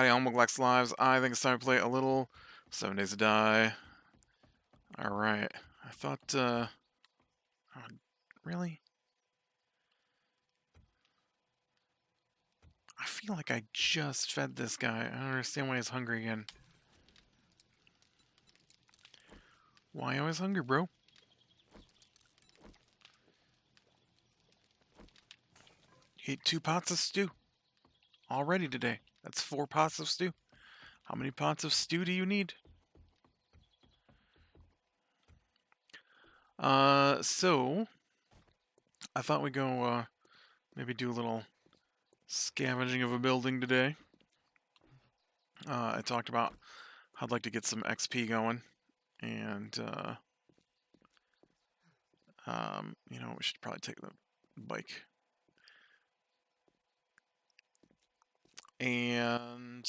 Howdy, Homelglax Lives. I think it's time to play a little 7 Days to Die. Alright. I thought, oh, really? I feel like I just fed this guy. I don't understand why he's hungry again. Why always hungry, bro? He ate 2 pots of stew already today. That's 4 pots of stew. How many pots of stew do you need? So I thought we'd go, maybe do a little scavenging of a building today. I talked about how I'd like to get some XP going, and, we should probably take the bike. And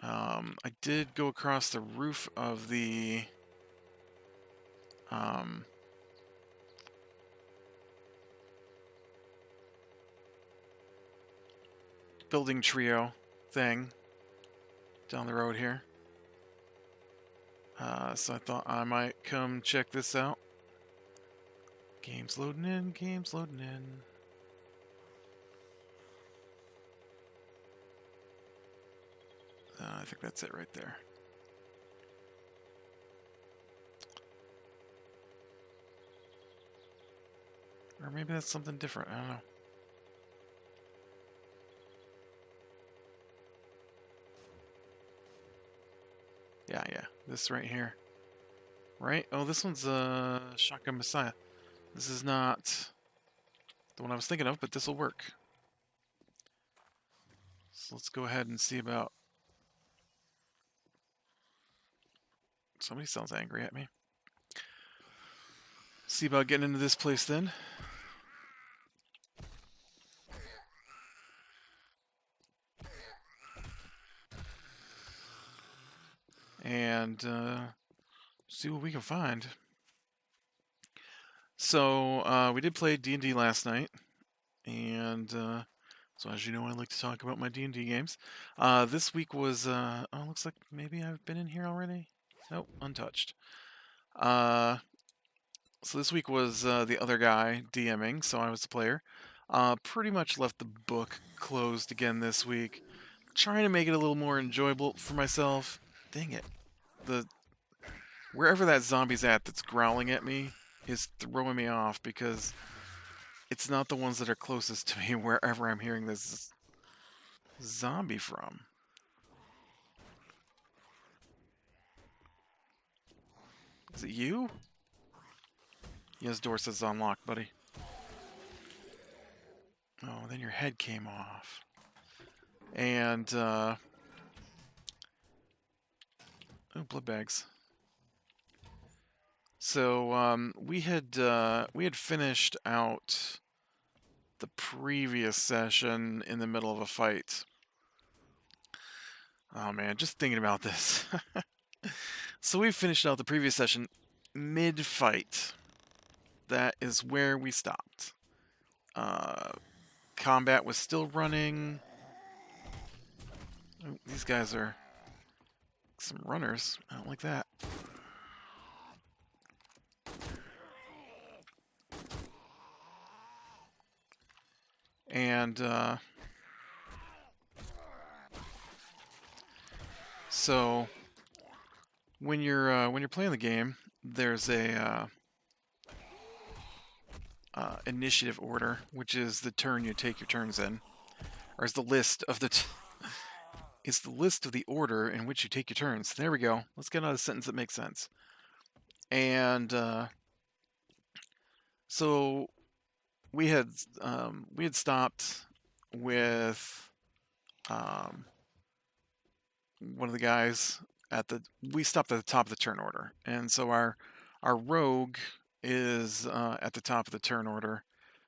I did go across the roof of the building trio thing down the road here. So I thought I might come check this out. Game's loading in, game's loading in. I think that's it right there. Or maybe that's something different, I don't know. Yeah, this right here. Right? Oh, this one's Shotgun Messiah. This is not the one I was thinking of, but this will work. So let's go ahead and see about... Somebody sounds angry at me. See about getting into this place then. And see what we can find. So we did play D&D last night, and so as you know, I like to talk about my D&D games. This week was looks like maybe I've been in here already. Nope, untouched. So this week was the other guy DMing, so I was the player. Pretty much left the book closed again this week, trying to make it a little more enjoyable for myself. Dang it, wherever that zombie's at that's growling at me is throwing me off because it's not the ones that are closest to me wherever I'm hearing this zombie from. Is it you? Yes, door says unlocked, buddy. Oh, then your head came off. And, oh, blood bags. So, we had finished out the previous session in the middle of a fight. Oh man, just thinking about this. So we finished out the previous session mid-fight. That is where we stopped. Combat was still running. Oh, these guys are some runners. I don't like that. And so when you're playing the game, there's a initiative order, which is the turn you take your turns in, or is the list of it's the list of the order in which you take your turns. There we go. Let's get out a sentence that makes sense. And so we had stopped with one of the guys we stopped at the top of the turn order, and so our rogue is at the top of the turn order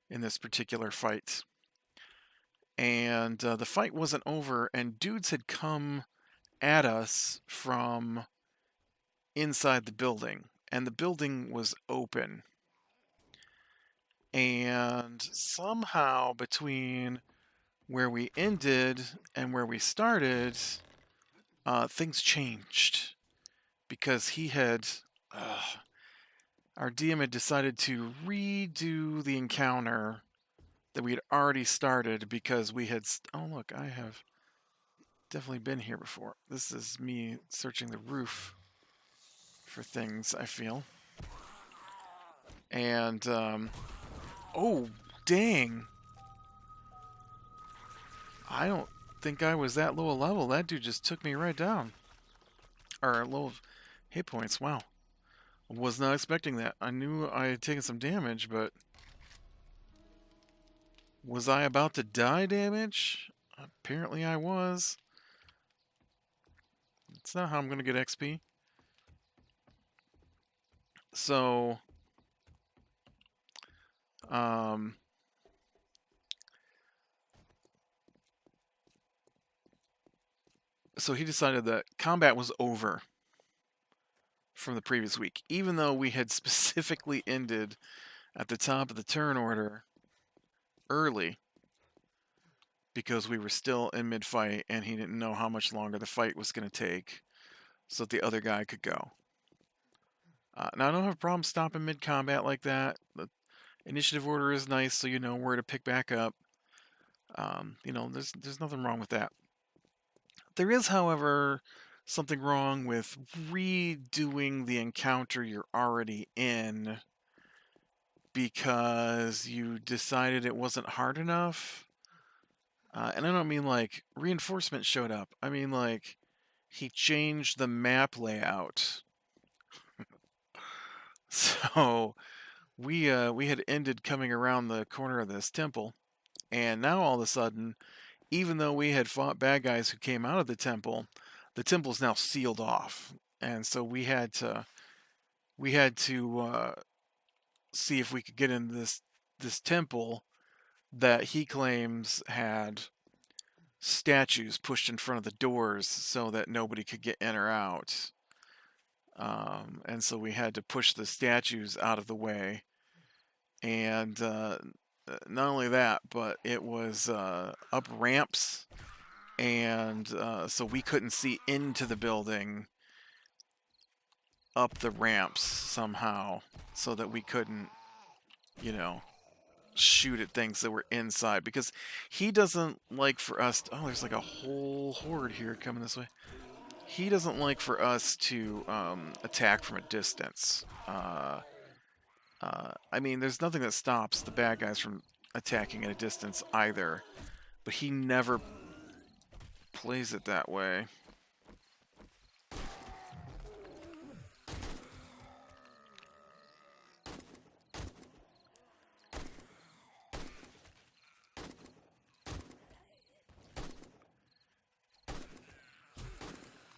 in this particular fight. And the fight wasn't over, and dudes had come at us from inside the building, and the building was open. And somehow between where we ended and where we started, things changed because he had. Our DM had decided to redo the encounter that we had already started because we had. Oh, look, I have definitely been here before. This is me searching the roof for things, I feel. And, oh, dang. I don't think I was that low a level. That dude just took me right down. Or low hit points. Wow. Was not expecting that. I knew I had taken some damage, but was I about to die damage? Apparently I was. It's not how I'm going to get XP. So, um, so he decided that combat was over from the previous week, even though we had specifically ended at the top of the turn order early because we were still in mid-fight and he didn't know how much longer the fight was going to take so that the other guy could go. Now, I don't have a problem stopping mid-combat like that. The initiative order is nice so you know where to pick back up. There's nothing wrong with that. There is, however, something wrong with redoing the encounter you're already in because you decided it wasn't hard enough. And I don't mean like reinforcement showed up. I mean like he changed the map layout. So we had ended coming around the corner of this temple, and now all of a sudden, even though we had fought bad guys who came out of the temple's now sealed off, and so we had to see if we could get into this temple that he claims had statues pushed in front of the doors so that nobody could get in or out. And so we had to push the statues out of the way. And not only that, but it was up ramps. And so we couldn't see into the building up the ramps somehow so that we couldn't, shoot at things that were inside because he doesn't like for us to, oh, there's like a whole horde here coming this way. He doesn't like for us to attack from a distance. I mean, there's nothing that stops the bad guys from attacking at a distance either, but he never plays it that way.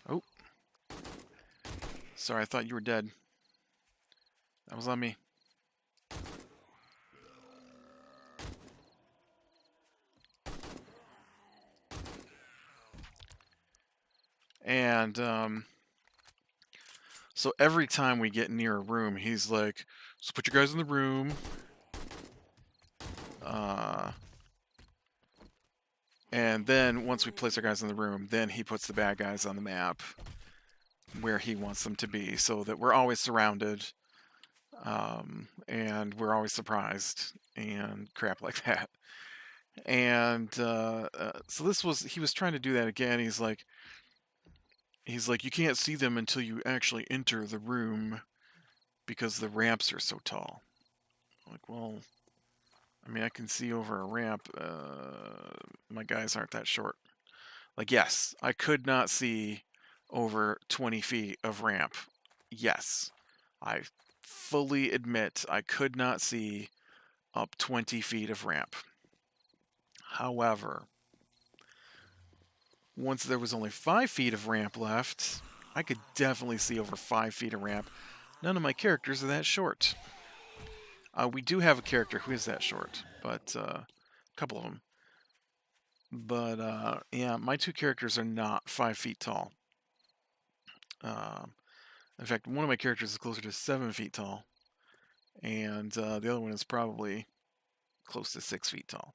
Oh. Sorry, I thought you were dead. That was on me. And, so every time we get near a room, he's like, so put your guys in the room. And then once we place our guys in the room, then he puts the bad guys on the map where he wants them to be so that we're always surrounded. And we're always surprised and crap like that. And so he was trying to do that again. He's like, you can't see them until you actually enter the room because the ramps are so tall. I'm like, well, I mean, I can see over a ramp. My guys aren't that short. Like, yes, I could not see over 20 feet of ramp. Yes, I fully admit I could not see up 20 feet of ramp. However, once there was only 5 feet of ramp left, I could definitely see over 5 feet of ramp. None of my characters are that short. We do have a character who is that short, but a couple of them. But yeah, my two characters are not 5 feet tall. In fact, one of my characters is closer to 7 feet tall, and the other one is probably close to 6 feet tall.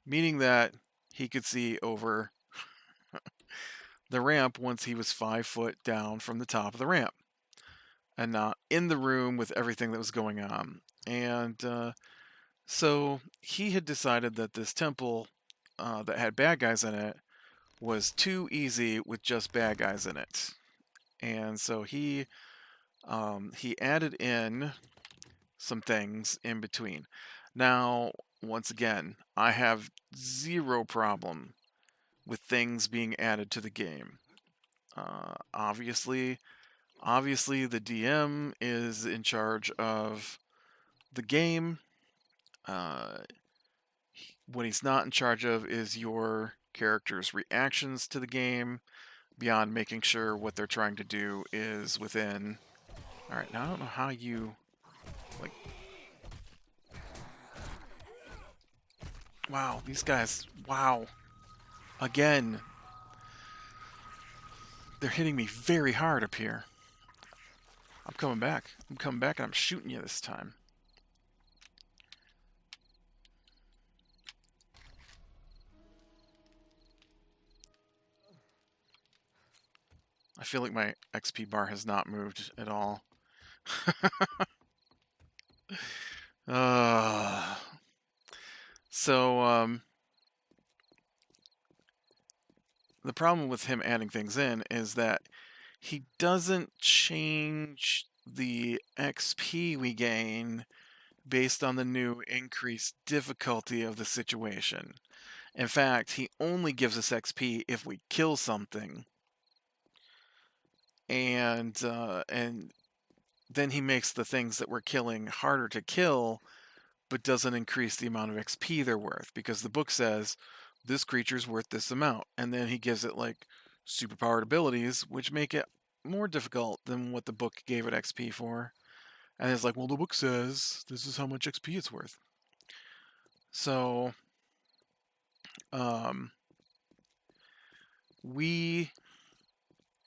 meaning that he could see over the ramp once he was 5 foot down from the top of the ramp and not in the room with everything that was going on. And so he had decided that this temple that had bad guys in it was too easy with just bad guys in it. And so he added in some things in between. Now, once again, I have zero problem with things being added to the game. Obviously, the DM is in charge of the game. What he's not in charge of is your character's reactions to the game, beyond making sure what they're trying to do is within. All right, now I don't know how you like. Wow, these guys. Wow. Again, they're hitting me very hard up here. I'm coming back. I'm coming back and I'm shooting you this time. I feel like my XP bar has not moved at all. So, the problem with him adding things in is that he doesn't change the XP we gain based on the new increased difficulty of the situation. In fact, he only gives us XP if we kill something. And then he makes the things that we're killing harder to kill, but doesn't increase the amount of XP they're worth, because the book says this creature's worth this amount, and then he gives it like superpowered abilities, which make it more difficult than what the book gave it XP for. And it's like, well, the book says this is how much XP it's worth. So, we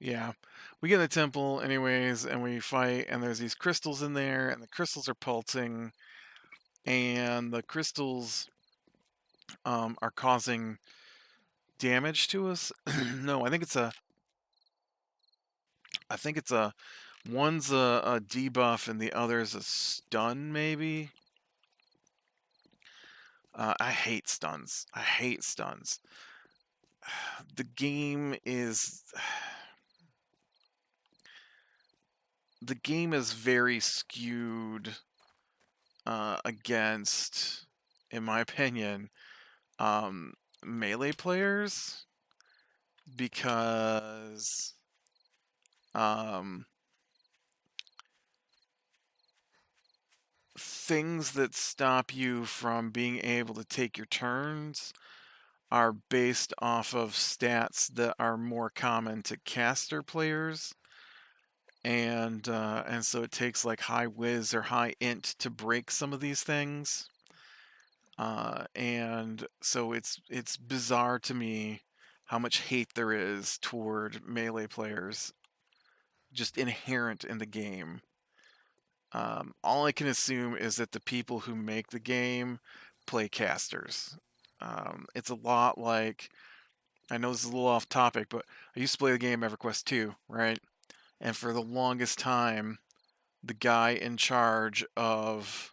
get in the temple anyways, and we fight, and there's these crystals in there, and the crystals are pulsing, and the crystals are causing damage to us. No, I think it's a one's a debuff and the other's a stun, maybe. I hate stuns. The game is very skewed against, in my opinion, melee players, because things that stop you from being able to take your turns are based off of stats that are more common to caster players, and so it takes like high whiz or high int to break some of these things, and so it's bizarre to me how much hate there is toward melee players, just inherent in the game. All I can assume is that the people who make the game play casters. It's a lot like, I know this is a little off topic, but I used to play the game EverQuest 2, right? And for the longest time, the guy in charge of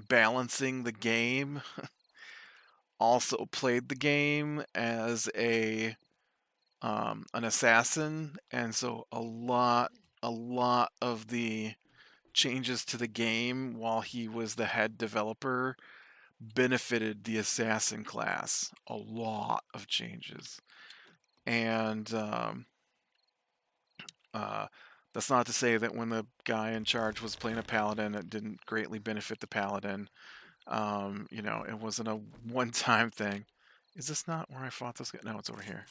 balancing the game also played the game as an assassin, and so a lot of the changes to the game while he was the head developer benefited the assassin class. A lot of changes. And that's not to say that when the guy in charge was playing a paladin, it didn't greatly benefit the paladin. It wasn't a one-time thing. Is this not where I fought this guy? No, it's over here.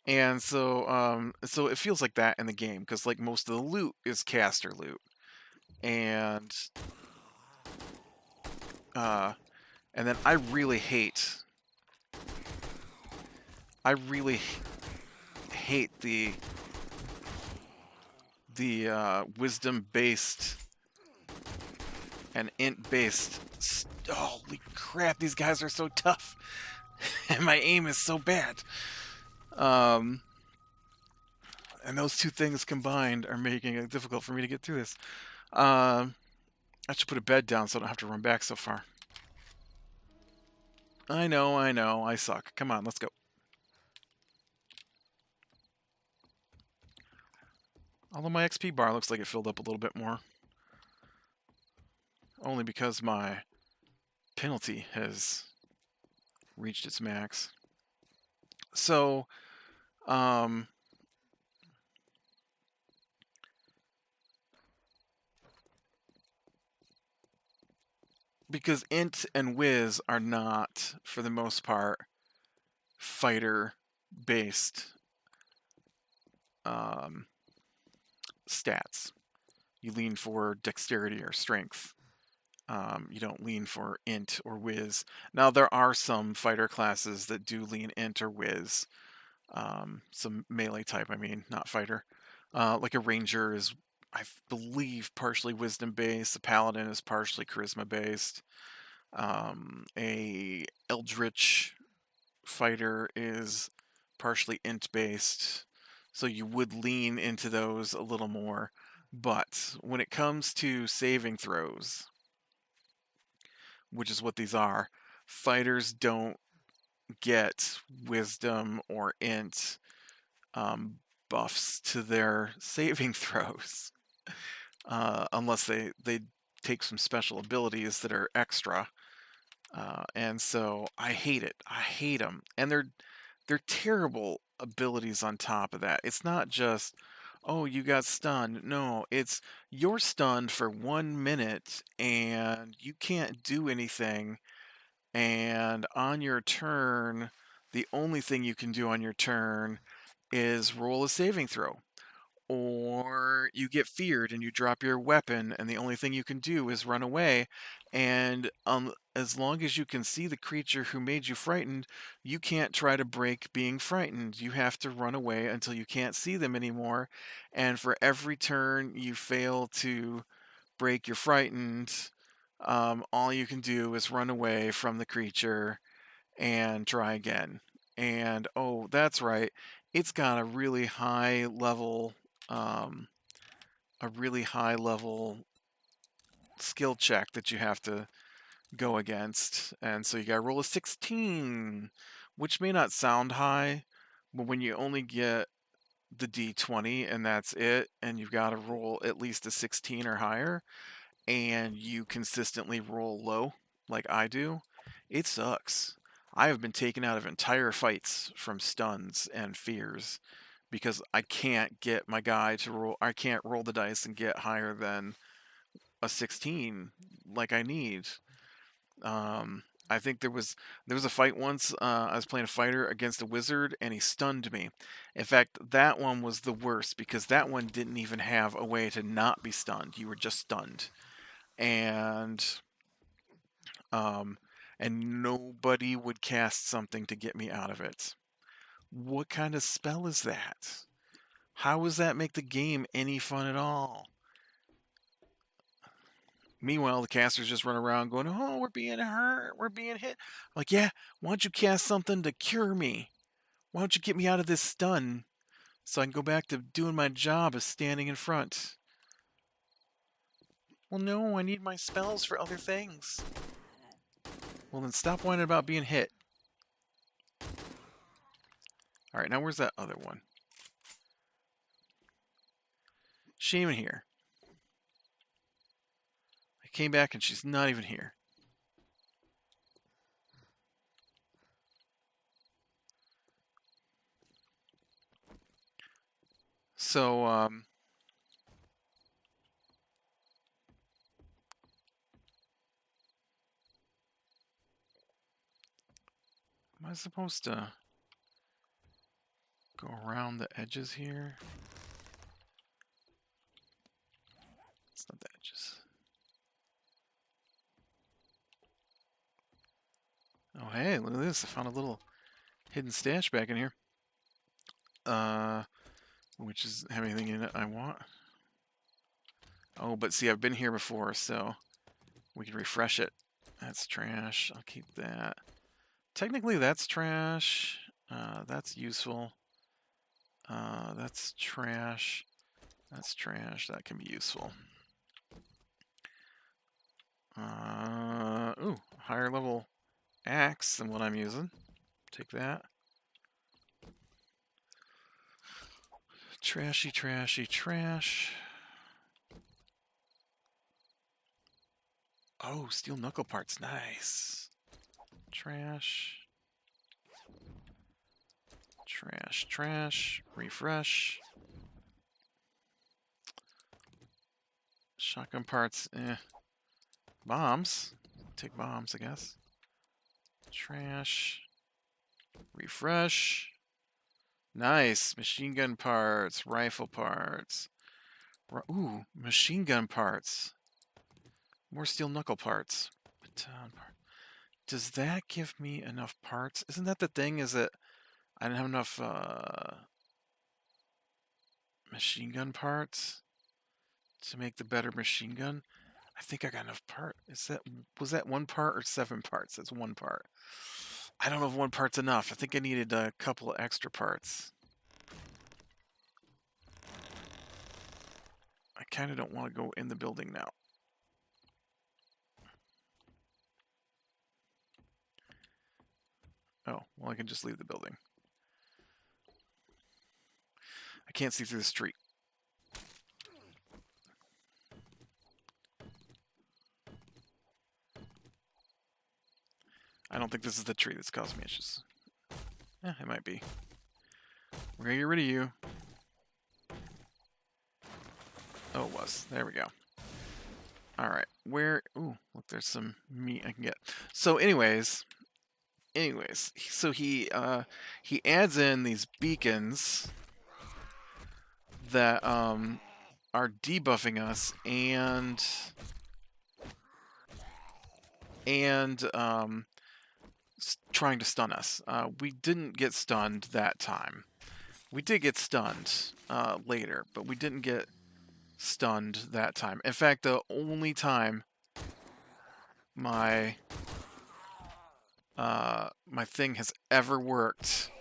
And so it feels like that in the game, because like most of the loot is caster loot. And then I really hate the wisdom based and int-based. Holy crap, these guys are so tough. And my aim is so bad. And those two things combined are making it difficult for me to get through this. I should put a bed down so I don't have to run back so far. I know, I suck. Come on, let's go. Although my XP bar looks like it filled up a little bit more. Only because my penalty has reached its max. So, because int and whiz are not, for the most part, fighter-based stats. You lean for dexterity or strength. You don't lean for int or whiz. Now, there are some fighter classes that do lean int or whiz. Some melee type, I mean, not fighter. Like a ranger is, I believe, partially wisdom based. A paladin is partially charisma based. A eldritch fighter is partially int based. So you would lean into those a little more. But when it comes to saving throws, which is what these are, fighters don't get wisdom or int buffs to their saving throws unless they take some special abilities that are extra. And so I hate it. I hate them. And they're terrible abilities on top of that. It's not just, oh, you got stunned. No, it's you're stunned for 1 minute and you can't do anything. And on your turn, the only thing you can do on your turn is roll a saving throw. Or you get feared and you drop your weapon, and the only thing you can do is run away. And as long as you can see the creature who made you frightened, you can't try to break being frightened. You have to run away until you can't see them anymore. And for every turn you fail to break your frightened, all you can do is run away from the creature and try again. And oh, that's right, it's got a really high level skill check that you have to go against. And so you gotta roll a 16, which may not sound high, but when you only get the d20 and that's it, and you've got to roll at least a 16 or higher, and you consistently roll low like I do, it sucks. I have been taken out of entire fights from stuns and fears because I can't get my guy to roll. I can't roll the dice and get higher than a 16 like I need. I think there was a fight once. I was playing a fighter against a wizard, and he stunned me. In fact, that one was the worst because that one didn't even have a way to not be stunned. You were just stunned, and and nobody would cast something to get me out of it. What kind of spell is that? How does that make the game any fun at all? Meanwhile, the casters just run around going, oh, we're being hurt, we're being hit. I'm like, yeah, why don't you cast something to cure me? Why don't you get me out of this stun so I can go back to doing my job of standing in front? Well, no, I need my spells for other things. Well, then stop whining about being hit. Alright, now where's that other one? Shame in here. I came back and she's not even here. So, am I supposed to go around the edges here? It's not the edges. Oh, hey, look at this. I found a little hidden stash back in here. Which is have anything in it I want. Oh, but see, I've been here before, so We can refresh it. That's trash. I'll keep that. Technically, that's trash. That's useful. That's trash. That's trash. That can be useful. Ooh, higher level axe than what I'm using. Take that. Trashy, trashy, trash. Oh, steel knuckle parts. Nice. Trash. Trash, trash. Refresh. Shotgun parts. Bombs. Take bombs, I guess. Trash. Refresh. Nice. Machine gun parts. Rifle parts. Ooh, machine gun parts. More steel knuckle parts. Does that give me enough parts? Isn't that the thing? Is that I didn't have enough machine gun parts to make the better machine gun? I think I got enough part. Was that 1 part or 7 parts? That's 1 part. I don't know if 1 part's enough. I think I needed a couple of extra parts. I kind of don't want to go in the building now. Oh, well, I can just leave the building. I can't see through the street. I don't think this is the tree that's causing me issues. Yeah, it might be. We're gonna get rid of you. Oh, it was. There we go. Alright, where... Ooh, look, there's some meat I can get. So anyways, so he adds in these beacons that are debuffing us and trying to stun us. We didn't get stunned that time. We did get stunned later, but we didn't get stunned that time. In fact, the only time my my thing has ever worked,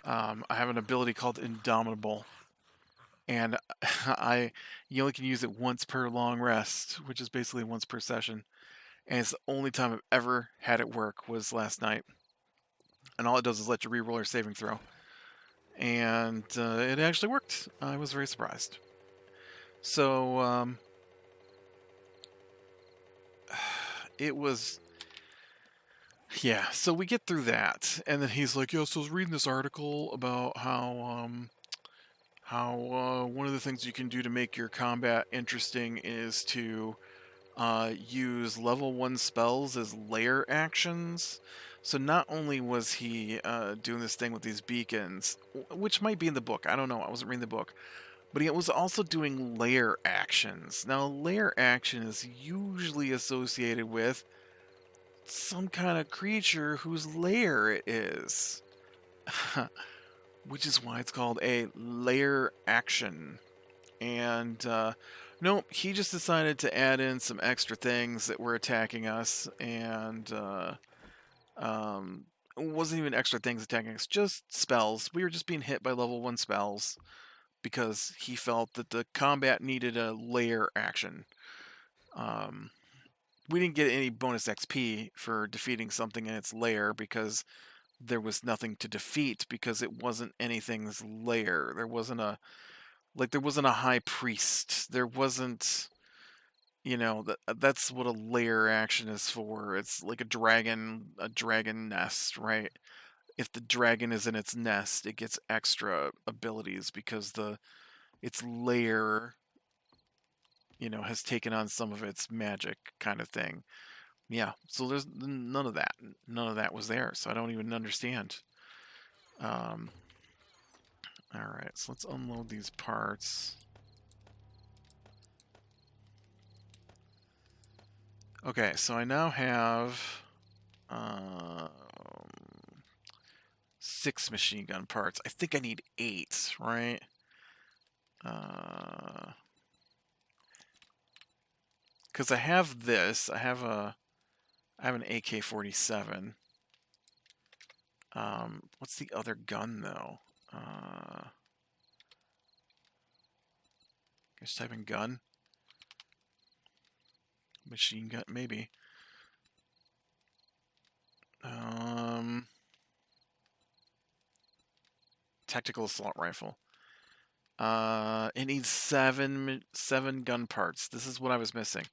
I have an ability called Indomitable, and you only can use it once per long rest, which is basically once per session. And it's the only time I've ever had it work was last night. And all it does is let you re-roll your saving throw. And it actually worked. I was very surprised. So, it was... Yeah, so we get through that. And then he's like, yeah, so I was reading this article about how one of the things you can do to make your combat interesting is to use level 1 spells as layer actions. So not only was he doing this thing with these beacons, which might be in the book, I don't know, I wasn't reading the book, but he was also doing layer actions. Now, layer action is usually associated with some kind of creature whose lair it is, which is why it's called a layer action. And nope, he just decided to add in some extra things that were attacking us, and it wasn't even extra things attacking us, just spells. We were just being hit by level 1 spells because he felt that the combat needed a layer action. We didn't get any bonus XP for defeating something in its lair because there was nothing to defeat because it wasn't anything's lair. There wasn't a high priest. There wasn't, that's what a lair action is for. It's like a dragon nest, right? If the dragon is in its nest, it gets extra abilities because its lair, has taken on some of its magic kind of thing. Yeah, so there's none of that. None of that was there, so I don't even understand. All right, so let's unload these parts. Okay, so I now have 6 machine gun parts. I think I need 8, right? because I have this. I have an AK-47. What's the other gun though? Just type in gun. Machine gun, maybe. Tactical assault rifle. It needs seven gun parts. This is what I was missing.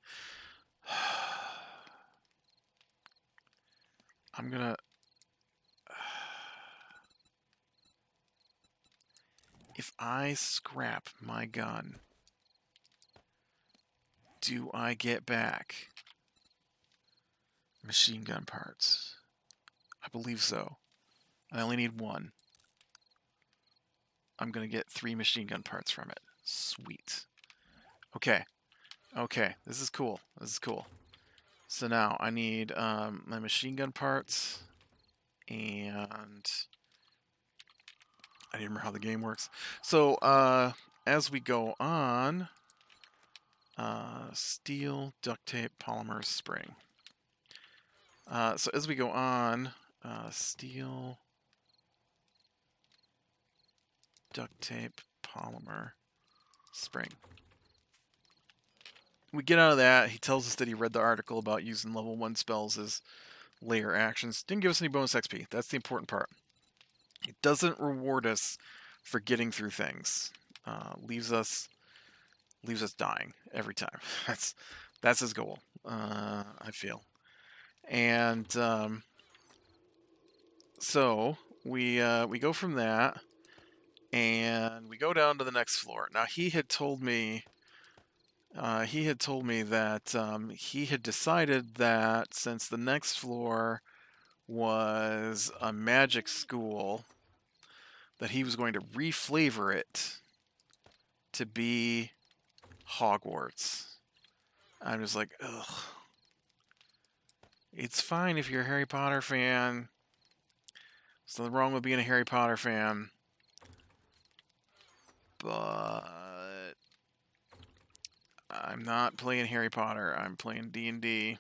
I'm gonna. If I scrap my gun, do I get back machine gun parts? I believe so. I only need one. I'm gonna get 3 machine gun parts from it. Sweet. Okay. Okay. This is cool. This is cool. So now I need my machine gun parts, and I don't remember how the game works. So as we go on, steel, duct tape, polymer, spring. So as we go on, steel, duct tape, polymer, spring. We get out of that. He tells us that he read the article about using level 1 spells as layer actions. Didn't give us any bonus XP. That's the important part. It doesn't reward us for getting through things. Leaves us dying every time. That's his goal. I feel. And so we go from that, and we go down to the next floor. Now he had told me that he had decided that since the next floor was a magic school, that he was going to reflavor it to be Hogwarts. I'm just like, ugh. It's fine if you're a Harry Potter fan. There's nothing wrong with being a Harry Potter fan. But I'm not playing Harry Potter. I'm playing D&D.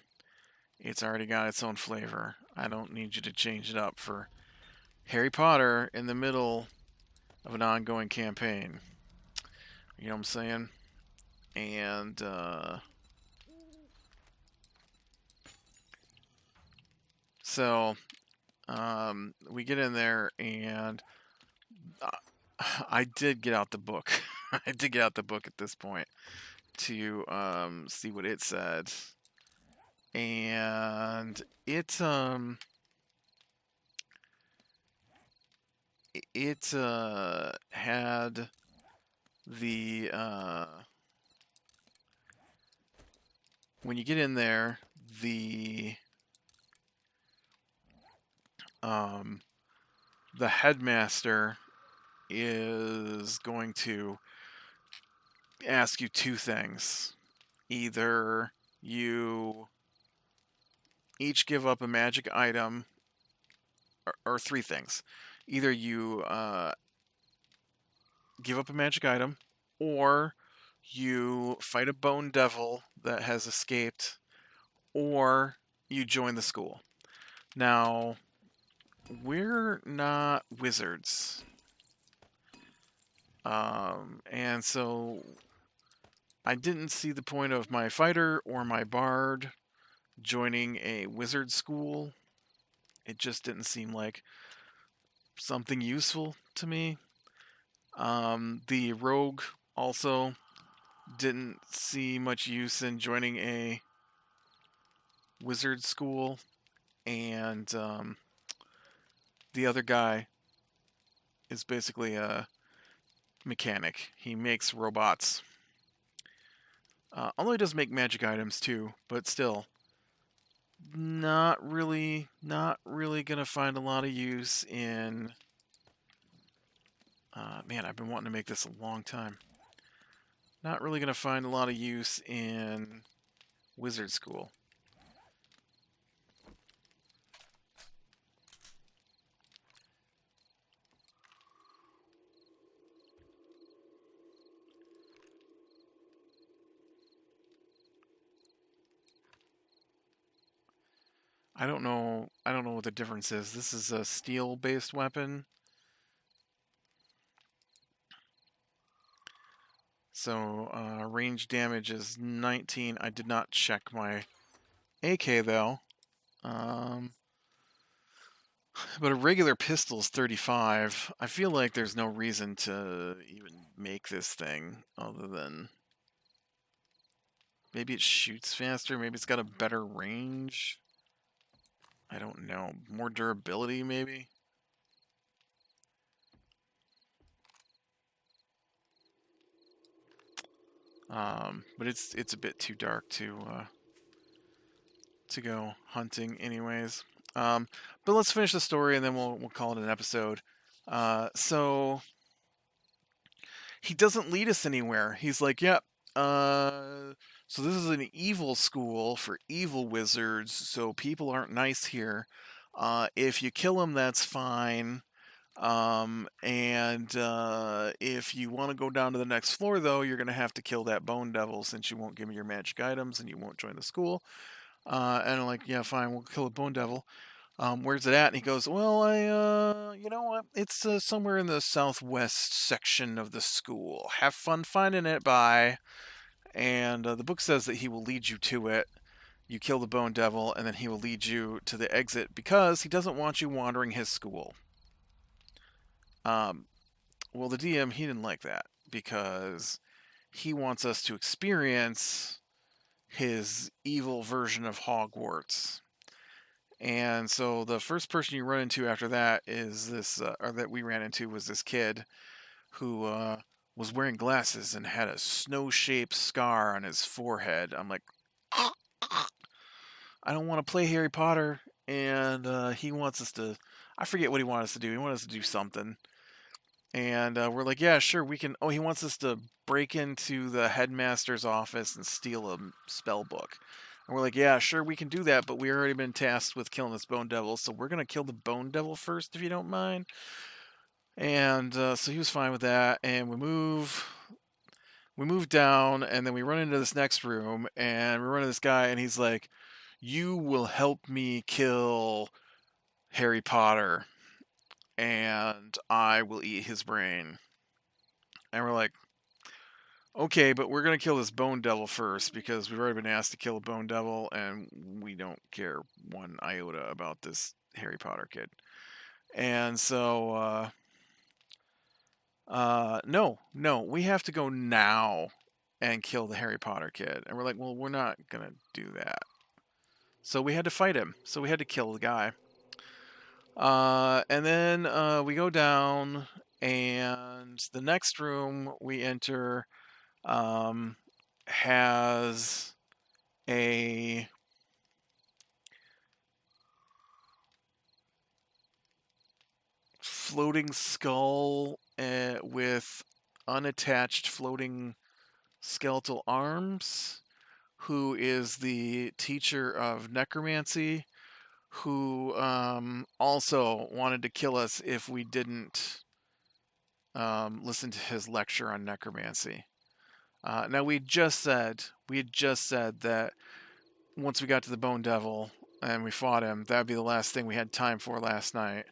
It's already got its own flavor. I don't need you to change it up for Harry Potter in the middle of an ongoing campaign. You know what I'm saying? And so we get in there, and I did get out the book. I did get out the book at this point to see what it said, and it had the when you get in there, the headmaster is going to ask you 2 things. Either you each give up a magic item, or 3 things. Either you give up a magic item, or you fight a bone devil that has escaped, or you join the school. Now, we're not wizards. And so I didn't see the point of my fighter or my bard joining a wizard school. It just didn't seem like something useful to me. The rogue also didn't see much use in joining a wizard school. And the other guy is basically a mechanic. He makes robots. Although he does make magic items too, but still, not really gonna find a lot of use in. Man, I've been wanting to make this a long time. Not really gonna find a lot of use in wizard school. I don't know. I don't know what the difference is. This is a steel-based weapon. So range damage is 19. I did not check my AK though. Um, but a regular pistol is 35. I feel like there's no reason to even make this thing other than maybe it shoots faster. Maybe it's got a better range. I don't know. More durability, maybe. But it's a bit too dark to go hunting, anyways. But let's finish the story and then we'll call it an episode. So he doesn't lead us anywhere. He's like, "Yep. So this is an evil school for evil wizards. So people aren't nice here. If you kill them, that's fine. And if you want to go down to the next floor, though, you're going to have to kill that bone devil since you won't give me your magic items and you won't join the school." And I'm like, "Yeah, fine, we'll kill a bone devil. Where's it at?" And he goes, "Well, you know what? It's somewhere in the southwest section of the school. Have fun finding it, bye." And the book says that he will lead you to it. You kill the bone devil, and then he will lead you to the exit because he doesn't want you wandering his school. Um, well, the DM, he didn't like that because he wants us to experience his evil version of Hogwarts. And so the first person you run into after that is this, or that we ran into was this kid who was wearing glasses and had a snow-shaped scar on his forehead. I'm like, I don't want to play Harry Potter, and he wants us to. I forget what he wanted us to do. He wanted us to do something, and we're like, yeah, sure, we can. Oh, he wants us to break into the headmaster's office and steal a spell book. And we're like, yeah, sure, we can do that, but we already been tasked with killing this bone devil, so we're gonna kill the bone devil first, if you don't mind. And so he was fine with that, and we move down, and then we run into this next room, and we run into this guy, and he's like, "You will help me kill Harry Potter, and I will eat his brain." And we're like, "Okay, but we're gonna kill this bone devil first because we've already been asked to kill a bone devil, and we don't care one iota about this Harry Potter kid." And so, no, we have to go now and kill the Harry Potter kid. And we're like, well, we're not gonna do that. So we had to fight him. So we had to kill the guy. And then we go down, and the next room we enter has a floating skull with unattached floating skeletal arms, who is the teacher of necromancy, who also wanted to kill us if we didn't listen to his lecture on necromancy. Now we had just said that once we got to the Bone Devil and we fought him, that'd be the last thing we had time for last night.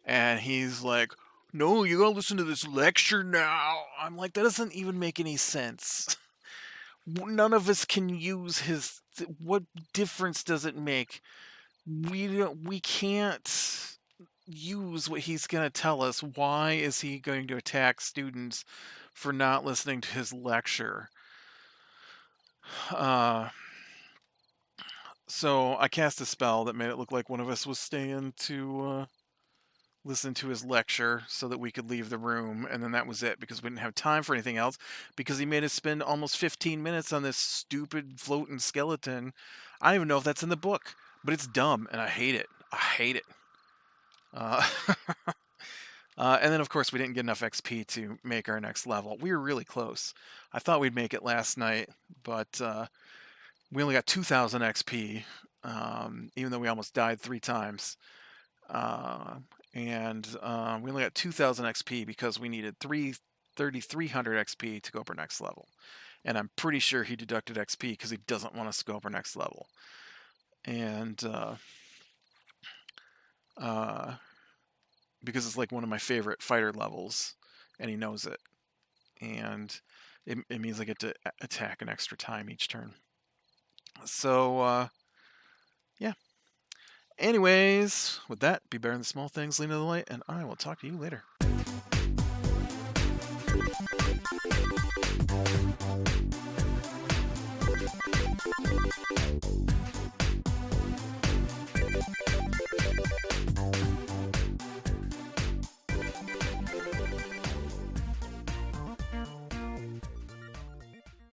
And he's like, "No, you gotta listen to this lecture now." I'm like, that doesn't even make any sense. None of us can use his. What difference does it make? We can't use what he's going to tell us. Why is he going to attack students for not listening to his lecture? Uh, so I cast a spell that made it look like one of us was staying to listen to his lecture so that we could leave the room, and then that was it because we didn't have time for anything else because he made us spend almost 15 minutes on this stupid floating skeleton. I don't even know if that's in the book, but it's dumb and I hate it. I hate it. Uh, and then, of course, we didn't get enough XP to make our next level. We were really close. I thought we'd make it last night, but we only got 2,000 XP, even though we almost died 3 times. And we only got 2,000 XP because we needed 3,300 XP to go up our next level. And I'm pretty sure he deducted XP because he doesn't want us to go up our next level. And uh, because it's like one of my favorite fighter levels, and he knows it, and it means I get to attack an extra time each turn. So yeah. Anyways, with that, be better than the small things, lean to the light, and I will talk to you later.